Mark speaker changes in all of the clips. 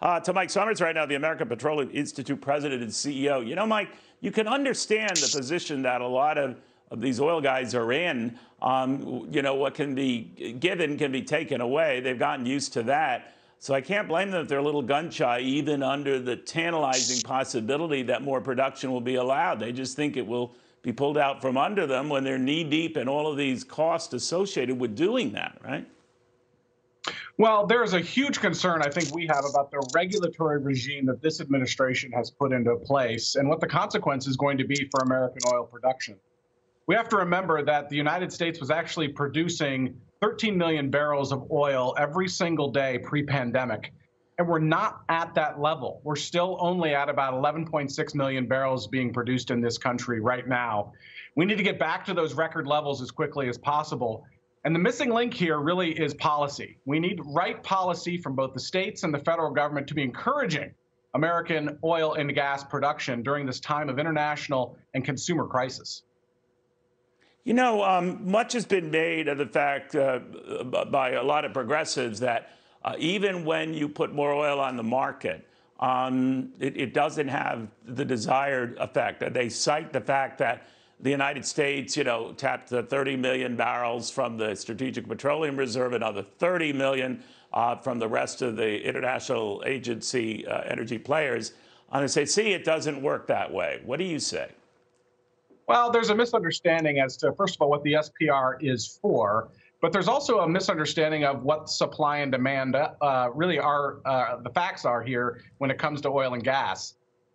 Speaker 1: To Mike Sommers right now, the American Petroleum Institute president and CEO. You know, Mike, you can understand the position that a lot of these oil guys are in. You know, what can be given can be taken away. They've gotten used to that. So I can't blame them if they're a little gun shy, even under the tantalizing possibility that more production will be allowed. They just think it will be pulled out from under them when they're knee deep in all of these costs associated with doing that, right?
Speaker 2: Well, there is a huge concern I think we have about the regulatory regime that this administration has put into place and what the consequence is going to be for American oil production. We have to remember that the United States was actually producing 13 million barrels of oil every single day pre-pandemic, and we're not at that level. We're still only at about 11.6 million barrels being produced in this country right now. We need to get back to those record levels as quickly as possible. And the missing link here really is policy. We need right policy from both the states and the federal government to be encouraging American oil and gas production during this time of international and consumer crisis.
Speaker 1: You know, much has been made of the fact by a lot of progressives that even when you put more oil on the market, it doesn't have the desired effect. They cite the fact that the United States, you know, tapped the 30 million barrels from the Strategic Petroleum Reserve, another 30 million from the rest of the international agency energy players. And they say, see, it doesn't work that way. What do you say?
Speaker 2: Well, there's a misunderstanding as to, first of all, what the SPR is for, but there's also a misunderstanding of what supply and demand really are, the facts are here when it comes to oil and gas.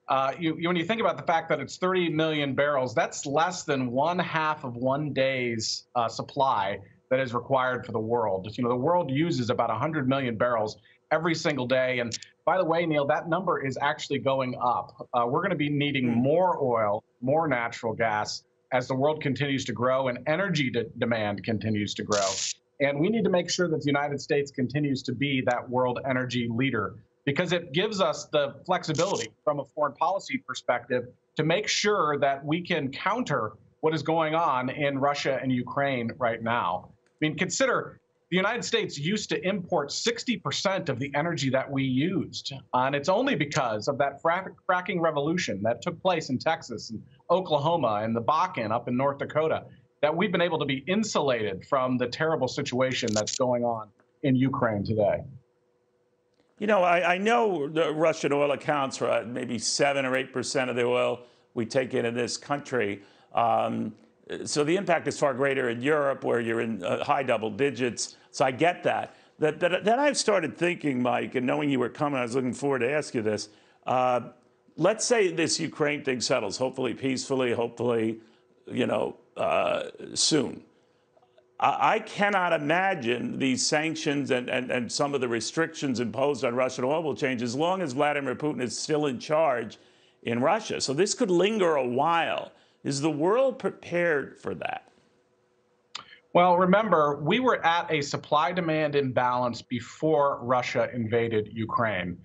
Speaker 2: When you think about the fact that it's 30 million barrels, that's less than 1/2 of one day's supply that is required for the world. You know, the world uses about 100 million barrels every single day. And by the way, Neil, that number is actually going up. We're going to be needing more oil, more natural gas as the world continues to grow and energy demand continues to grow. And we need to make sure that the United States continues to be that world energy leader, because it gives us the flexibility from a foreign policy perspective to make sure that we can counter what is going on in Russia and Ukraine right now. I mean, consider the United States used to import 60% of the energy that we used. And it's only because of that fracking revolution that took place in Texas and Oklahoma and the Bakken up in North Dakota that we've been able to be insulated from the terrible situation that's going on in Ukraine today.
Speaker 1: You know, I know the Russian oil accounts for maybe 7 or 8% of the oil we take in this country. So the impact is far greater in Europe, where you're in high double digits. So I get that. Then I've started thinking, Mike, and knowing you were coming, I was looking forward to ask you this. Let's say this Ukraine thing settles, hopefully peacefully, hopefully, you know, soon. I cannot imagine these sanctions and some of the restrictions imposed on Russian oil will change as long as Vladimir Putin is still in charge in Russia. So this could linger a while. Is the world prepared for that?
Speaker 2: Well, remember, we were at a supply-demand imbalance before Russia invaded Ukraine.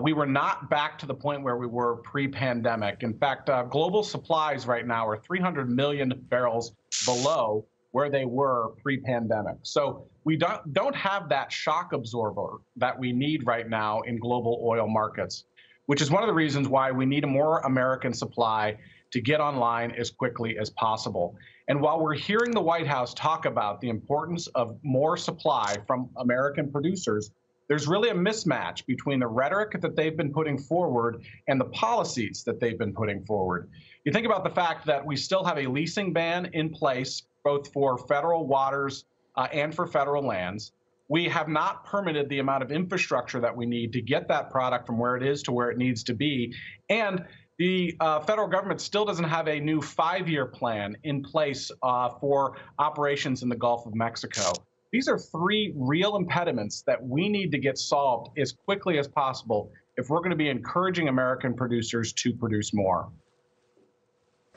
Speaker 2: We were not back to the point where we were pre-pandemic. In fact, global supplies right now are 300 million barrels below where they were pre-pandemic. So we don't have that shock absorber that we need right now in global oil markets, which is one of the reasons why we need a more American supply to get online as quickly as possible. And while we're hearing the White House talk about the importance of more supply from American producers, there's really a mismatch between the rhetoric that they've been putting forward and the policies that they've been putting forward. You think about the fact that we still have a leasing ban in place, both for federal waters and for federal lands. We have not permitted the amount of infrastructure that we need to get that product from where it is to where it needs to be. And the federal government still doesn't have a new 5-year plan in place for operations in the Gulf of Mexico. These are 3 real impediments that we need to get solved as quickly as possible if we're going to be encouraging American producers to produce more.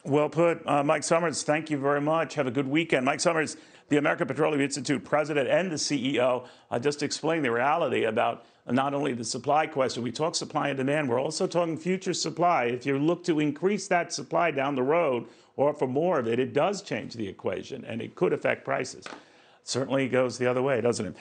Speaker 1: Well put. Mike Sommers, thank you very much. Have a good weekend. Mike Sommers, the American Petroleum Institute president and the CEO, just explained the reality about not only the supply question. We talk supply and demand. We're also talking future supply. If you look to increase that supply down the road or for more of it, it does change the equation, and it could affect prices. Certainly goes the other way, doesn't it?